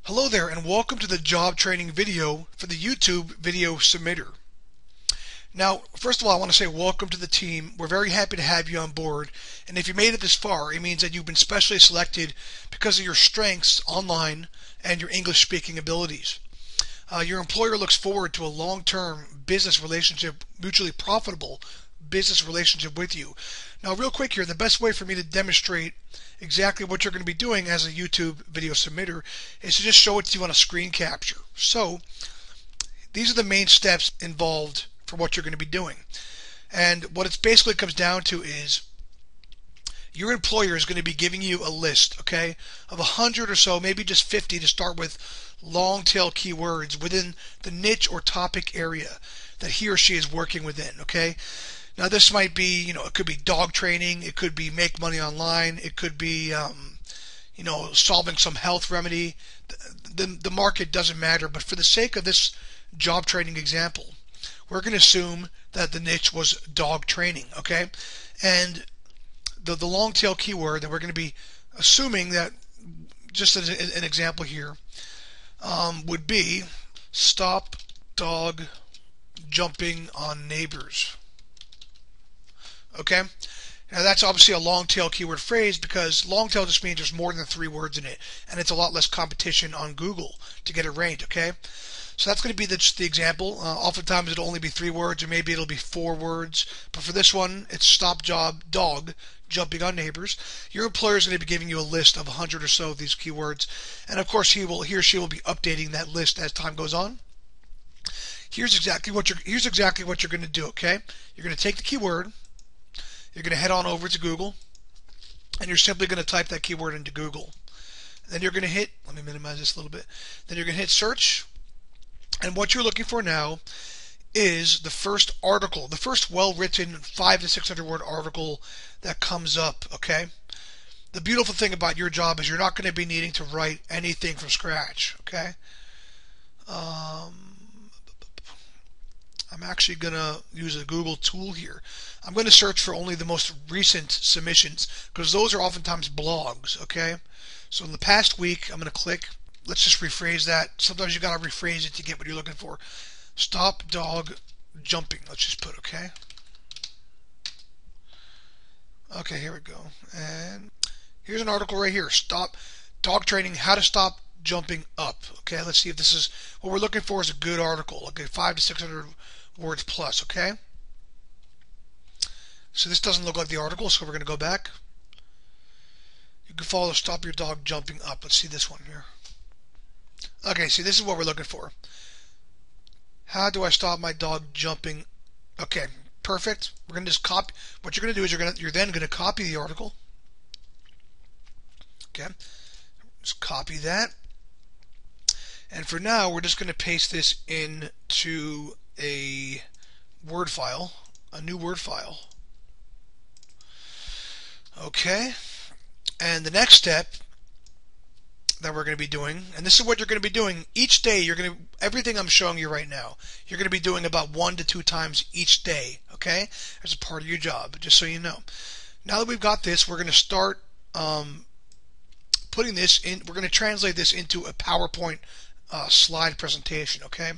Hello there and welcome to the job training video for the YouTube Video Submitter. Now, first of all, I want to say welcome to the team. We're very happy to have you on board, and if you made it this far, it means that you've been specially selected because of your strengths online and your English speaking abilities. Your employer looks forward to a long-term business relationship, mutually profitable business relationship with you. Now, real quick here, the best way for me to demonstrate exactly what you're going to be doing as a YouTube video submitter is to just show it to you on a screen capture. So these are the main steps involved for what you're going to be doing. And what it basically comes down to is your employer is going to be giving you a list, okay, of 100 or so, maybe just 50 to start with, long tail keywords within the niche or topic area that he or she is working within, okay? Now this might be, it could be dog training, it could be make money online, it could be, solving some health remedy. The market doesn't matter, but for the sake of this job training example, we're going to assume that the niche was dog training, okay? And the long tail keyword that we're going to be assuming that, just as an example here, would be stop dog jumping on neighbors. Okay, now that's obviously a long tail keyword phrase because long tail just means there's more than 3 words in it, and it's a lot less competition on Google to get it ranked. Okay, so that's going to be just the example. Oftentimes it'll only be 3 words, or maybe it'll be 4 words, but for this one it's stop dog jumping on neighbors. Your employer is going to be giving you a list of 100 or so of these keywords, and of course he or she will be updating that list as time goes on. Here's exactly what you're going to do. Okay, you're going to take the keyword. You're going to head on over to Google, and you're simply going to type that keyword into Google. Then you're going to hit, let me minimize this a little bit, then you're going to hit search, and what you're looking for now is the first article, the first well-written 500 to 600 word article that comes up, okay? The beautiful thing about your job is you're not going to be needing to write anything from scratch, okay? I'm actually going to use a Google tool here. I'm going to search for only the most recent submissions because those are oftentimes blogs, okay? So in the past week, I'm going to click, let's just rephrase that. Sometimes you got to rephrase it to get what you're looking for. Stop dog jumping, let's just put, okay? Okay, here we go. And here's an article right here. Stop dog training, how to stop jumping up. Okay, let's see if this is what we're looking for is a good article. Okay, 500 to 600 words plus, okay? So this doesn't look like the article, so we're going to go back. You can follow stop your dog jumping up. Let's see this one here. Okay, see, this is what we're looking for. How do I stop my dog jumping? Okay, perfect. We're going to just copy. What you're going to do is you're then going to copy the article. Okay, just copy that. And for now, we're just going to paste this into a Word file, a new Word file. Okay, and the next step that we're going to be doing, and this is what you're going to be doing each day. Everything I'm showing you right now, you're going to be doing about 1 to 2 times each day. Okay, as a part of your job, just so you know. Now that we've got this, we're going to start putting this in. We're going to translate this into a PowerPoint slide presentation, okay?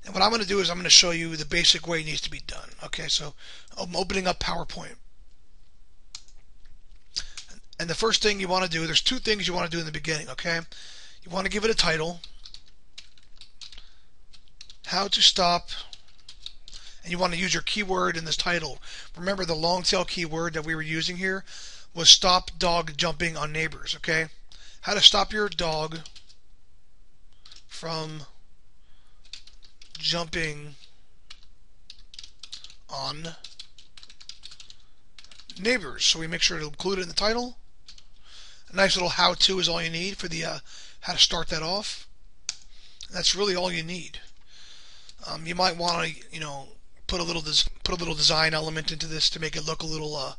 And what I'm going to do is I'm going to show you the basic way it needs to be done. Okay, so I'm opening up PowerPoint. And the first thing you want to do, there's 2 things you want to do in the beginning, okay? You want to give it a title, how to stop, and you want to use your keyword in this title. Remember the long tail keyword that we were using here was stop dog jumping on neighbors, okay? How to stop your dog from jumping on neighbors. So we make sure to include it in the title. A nice little how-to is all you need for the how to start that off. And that's really all you need. You might want to, put a little design element into this to make it look a little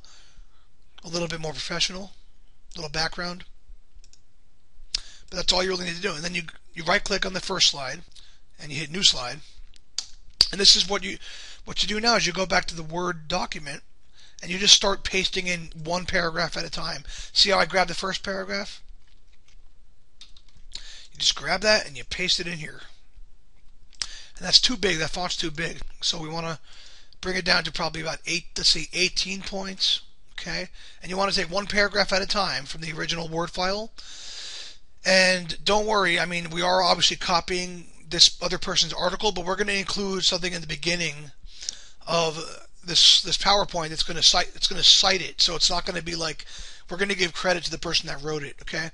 bit more professional, a little background. But that's all you really need to do. And then you right-click on the first slide, and you hit New Slide. And this is what you do now is you go back to the Word document, and you just start pasting in 1 paragraph at a time. See how I grabbed the first paragraph? just grab that and you paste it in here. And that's too big. That font's too big. So we want to bring it down to probably about 18 points. Okay, and you want to take one paragraph at a time from the original Word file. And don't worry, I mean, we are obviously copying this other person's article, but we're going to include something in the beginning of this PowerPoint that's going to cite it. So it's not going to be like we're going to give credit to the person that wrote it. Okay,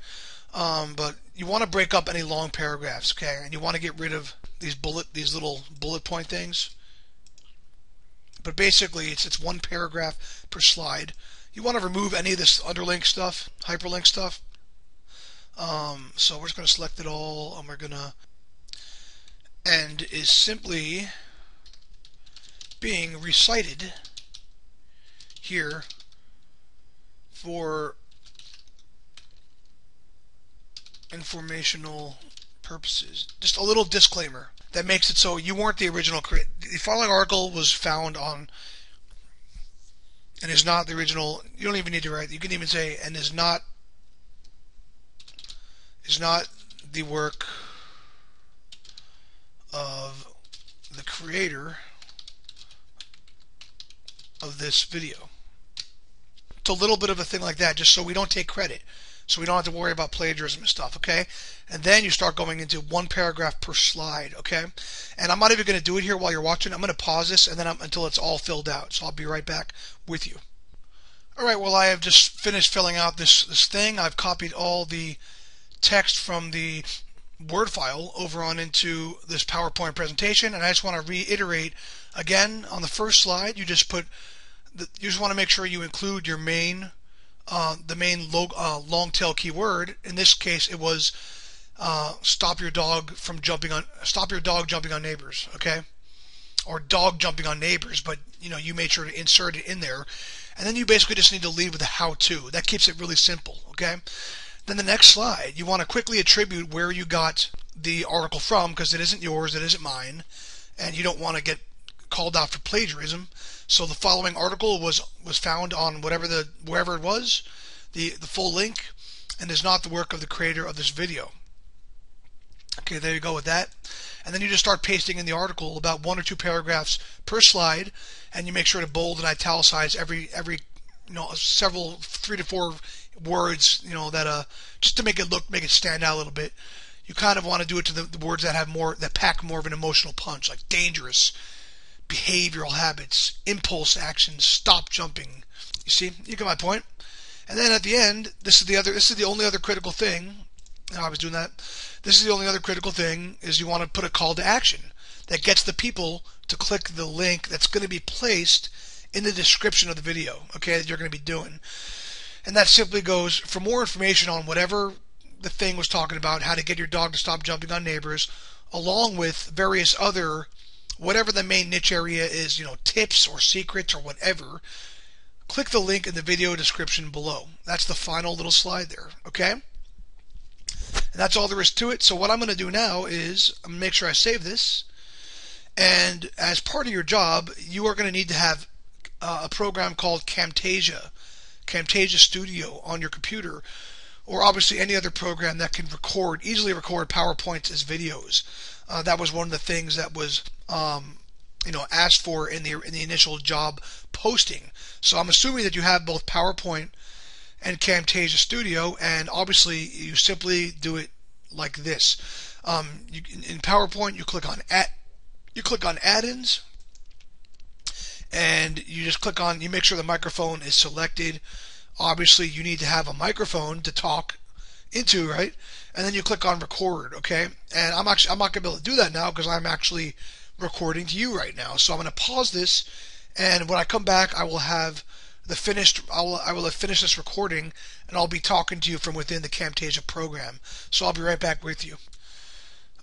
but you want to break up any long paragraphs. Okay, and you want to get rid of these little bullet point things. But basically, it's one paragraph per slide. You want to remove any of this underlink stuff, hyperlink stuff. So we're just going to select it all, and we're going to end is simply being recited here for informational purposes. Just a little disclaimer that makes it so you weren't the original creator. The following article was found on and is not the original. You don't even need to write. You can even say and is not the work of the creator of this video. It's a little bit of a thing like that, just so we don't take credit, so we don't have to worry about plagiarism and stuff. Okay, and then you start going into one paragraph per slide. Okay, and I'm not even going to do it here while you're watching. I'm going to pause this and then until it's all filled out. So I'll be right back with you. Alright, well, I have just finished filling out this thing. I've copied all the text from the Word file over on into this PowerPoint presentation, and I just want to reiterate again on the first slide. You just want to make sure you include your main long tail keyword. In this case, it was stop your dog jumping on neighbors. Okay, or dog jumping on neighbors, but you made sure to insert it in there. And then you basically just need to lead with a how-to. That keeps it really simple, okay? Then the next slide, you want to quickly attribute where you got the article from, because it isn't yours, it isn't mine, and you don't want to get called out for plagiarism. So the following article was found on wherever it was, the full link, and is not the work of the creator of this video. Okay, there you go with that. And then you just start pasting in the article about 1 or 2 paragraphs per slide, and you make sure to bold and italicize every several 3 to 4 words, that just to make it stand out a little bit. You kind of want to do it to the words that pack more of an emotional punch, like dangerous, behavioral habits, impulse actions, stop jumping. You see, you get my point. And then at the end, this is the only other critical thing. I was doing that. This is the only other critical thing, is you want to put a call to action that gets the people to click the link that's going to be placed in the description of the video, okay, that you're going to be doing. And that simply goes, for more information on whatever the thing was talking about, how to get your dog to stop jumping on neighbors, along with various other, whatever the main niche area is, tips or secrets or whatever, click the link in the video description below. That's the final little slide there, okay? And that's all there is to it. So what I'm going to do now is I'm going to make sure I save this. And as part of your job, you are going to need to have a program called Camtasia Studio on your computer, or obviously any other program that can easily record PowerPoints as videos. That was one of the things that was asked for in the initial job posting. So I'm assuming that you have both PowerPoint and Camtasia Studio, and obviously you simply do it like this. In PowerPoint, you click on add-ins, and you just you make sure the microphone is selected. Obviously, you need to have a microphone to talk into, right? And then you click on record, okay? And I'm not going to be able to do that now because I'm actually recording to you right now. So I'm going to pause this, and when I come back, I will have I will have finished this recording, and I'll be talking to you from within the Camtasia program. So I'll be right back with you.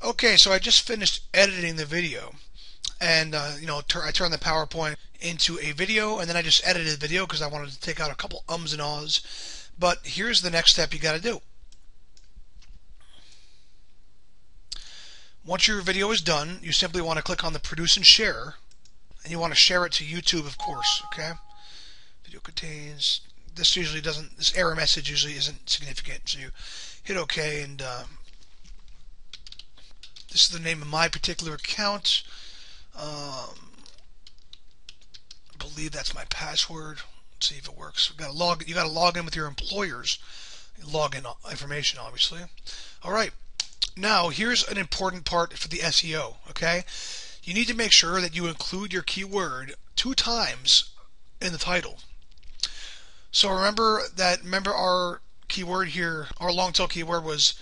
Okay, so I just finished editing the video, and I turned the PowerPoint into a video, and then I just edited the video because I wanted to take out a couple ums and ahs. But here's the next step you got to do. Once your video is done, you simply want to click on the produce and share, and you want to share it to YouTube, of course. Okay. Video contains, this error message usually isn't significant, so you hit OK, and This is the name of my particular account. I believe that's my password. Let's see if it works. You got to log in with your employer's login information, obviously. All right. Now, here's an important part for the SEO, okay? You need to make sure that you include your keyword 2 times in the title. So remember our keyword here, our long tail keyword was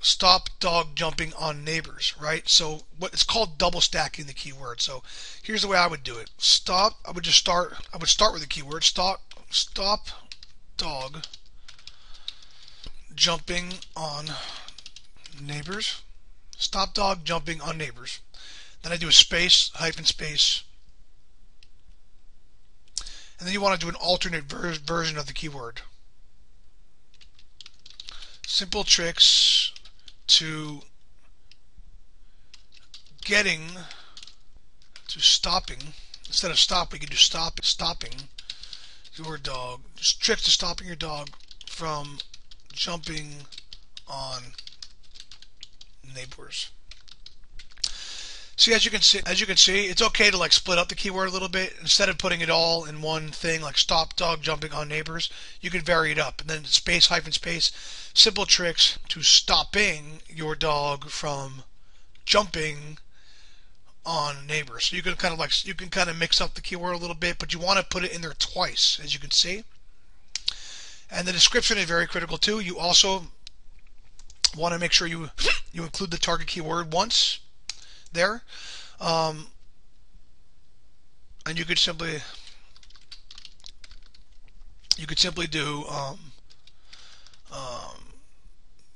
stop dog jumping on neighbors, right? So it's called double stacking the keyword. So here's the way I would do it. I would start with the keyword stop dog jumping on neighbors. Stop dog jumping on neighbors. Then I do a space, hyphen space. And then you want to do an alternate version of the keyword. Simple tricks to getting to stopping. Instead of stop, we can do stopping your dog. Just tricks to stopping your dog from jumping on neighbors. See, as you can see, it's okay to like split up the keyword a little bit. Instead of putting it all in one thing, like stop dog jumping on neighbors, you can vary it up. And then space, hyphen space, simple tricks to stopping your dog from jumping on neighbors. So you can kind of mix up the keyword a little bit, but you want to put it in there twice, as you can see. And the description is very critical too. You also want to make sure you include the target keyword once there, and you could simply do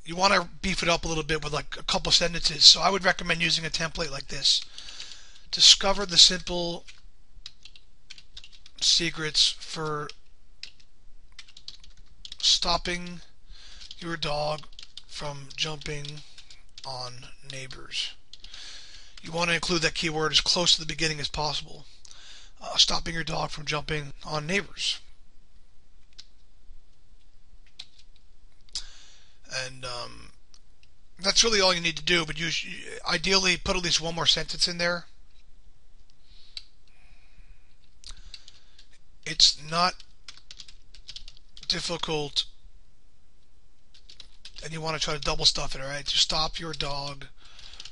you want to beef it up a little bit with like a couple sentences. So I would recommend using a template like this. Discover the simple secrets for stopping your dog from jumping on neighbors. You want to include that keyword as close to the beginning as possible. Stopping your dog from jumping on neighbors. And that's really all you need to do, but you ideally put at least one more sentence in there. It's not difficult, and you want to try to double stuff it, alright? To stop your dog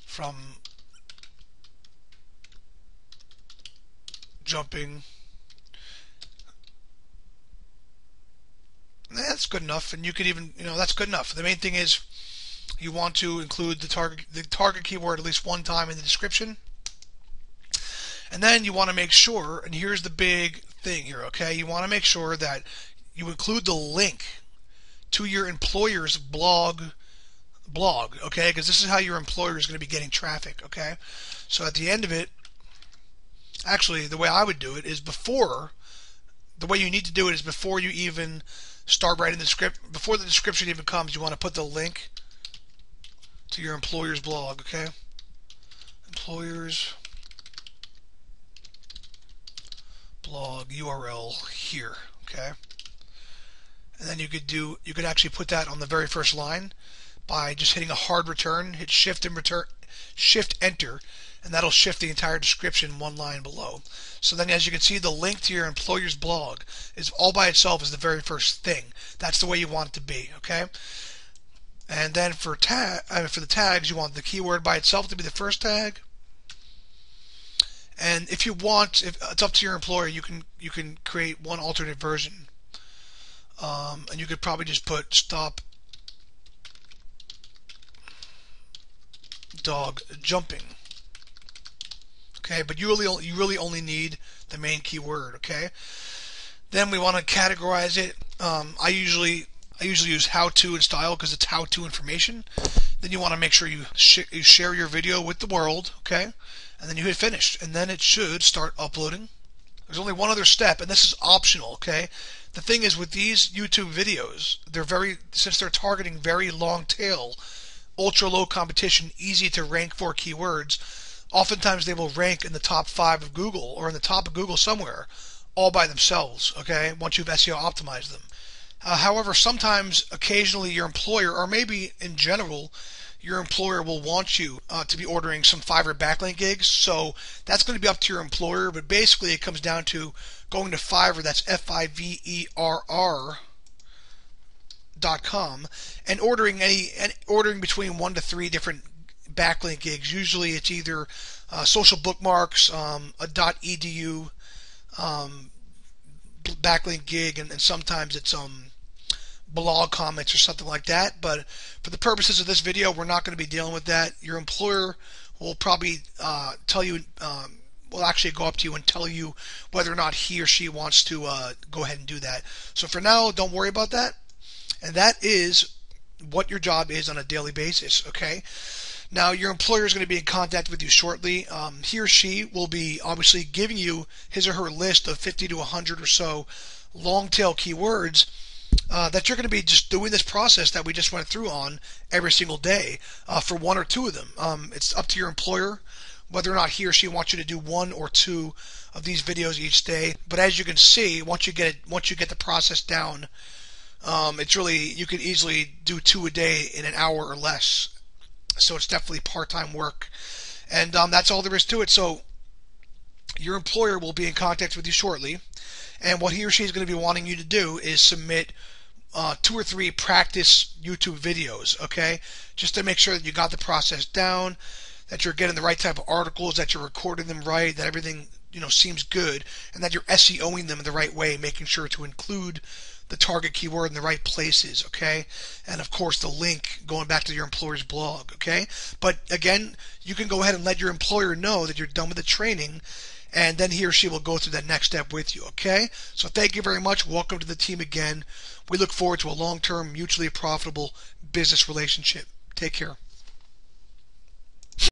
from jumping. That's good enough, and you could even, that's good enough. The main thing is you want to include the target keyword at least one time in the description. And then you want to make sure, and here's the big thing here, okay? You want to make sure that you include the link to your employer's blog, okay? Because this is how your employer is going to be getting traffic, okay? So at the end of it, actually, the way I would do it is the way you need to do it is before you even start writing the script, before the description even comes, you want to put the link to your employer's blog, okay? Employer's blog URL here, okay? And then you could actually put that on the very first line by just hitting a hard return, hit shift enter, and that'll shift the entire description one line below. So then, as you can see, the link to your employer's blog is all by itself is the very first thing. That's the way you want it to be, okay? And then for the tags, you want the keyword by itself to be the first tag. And if you want, if it's up to your employer, you can create one alternate version. And you could probably just put stop dog jumping. Okay, but you really only need the main keyword. Okay. Then we want to categorize it. I usually use how-to and style because it's how-to information. Then you want to make sure you share your video with the world. Okay, and then you hit finish, and then it should start uploading. There's only one other step, and this is optional. Okay. The thing is, with these YouTube videos, since they're targeting very long tail, ultra low competition, easy to rank for keywords, oftentimes they will rank in the top 5 of Google or in the top of Google somewhere all by themselves, okay, once you've SEO optimized them. However, sometimes, occasionally, your employer, or maybe in general, your employer will want you to be ordering some Fiverr backlink gigs. So that's going to be up to your employer, but basically it comes down to going to Fiverr, that's FIVERR.com, and ordering between 1 to 3 different backlink gigs. Usually it's either social bookmarks, a .edu backlink gig, and sometimes it's blog comments or something like that. But for the purposes of this video, we're not going to be dealing with that. Your employer will probably tell you, will actually go up to you and tell you whether or not he or she wants to go ahead and do that. So for now, don't worry about that. And that is what your job is on a daily basis, okay? Now, your employer is going to be in contact with you shortly. He or she will be obviously giving you his or her list of 50 to 100 or so long tail keywords that you're going to be just doing this process that we just went through on every single day for 1 or 2 of them. It's up to your employer whether or not he or she wants you to do 1 or 2 of these videos each day. But as you can see, once you get the process down, it's really, you could easily do 2 a day in an hour or less. So it's definitely part-time work, and that's all there is to it. So your employer will be in contact with you shortly, and what he or she is going to be wanting you to do is submit 2 or 3 practice YouTube videos, okay? Just to make sure that you got the process down, that you're getting the right type of articles, that you're recording them right, that everything seems good, and that you're SEOing them in the right way, making sure to include the target keyword in the right places, okay? And of course the link going back to your employer's blog, okay? But again, you can go ahead and let your employer know that you're done with the training, and then he or she will go through that next step with you, okay? So thank you very much. Welcome to the team again. We look forward to a long-term, mutually profitable business relationship. Take care.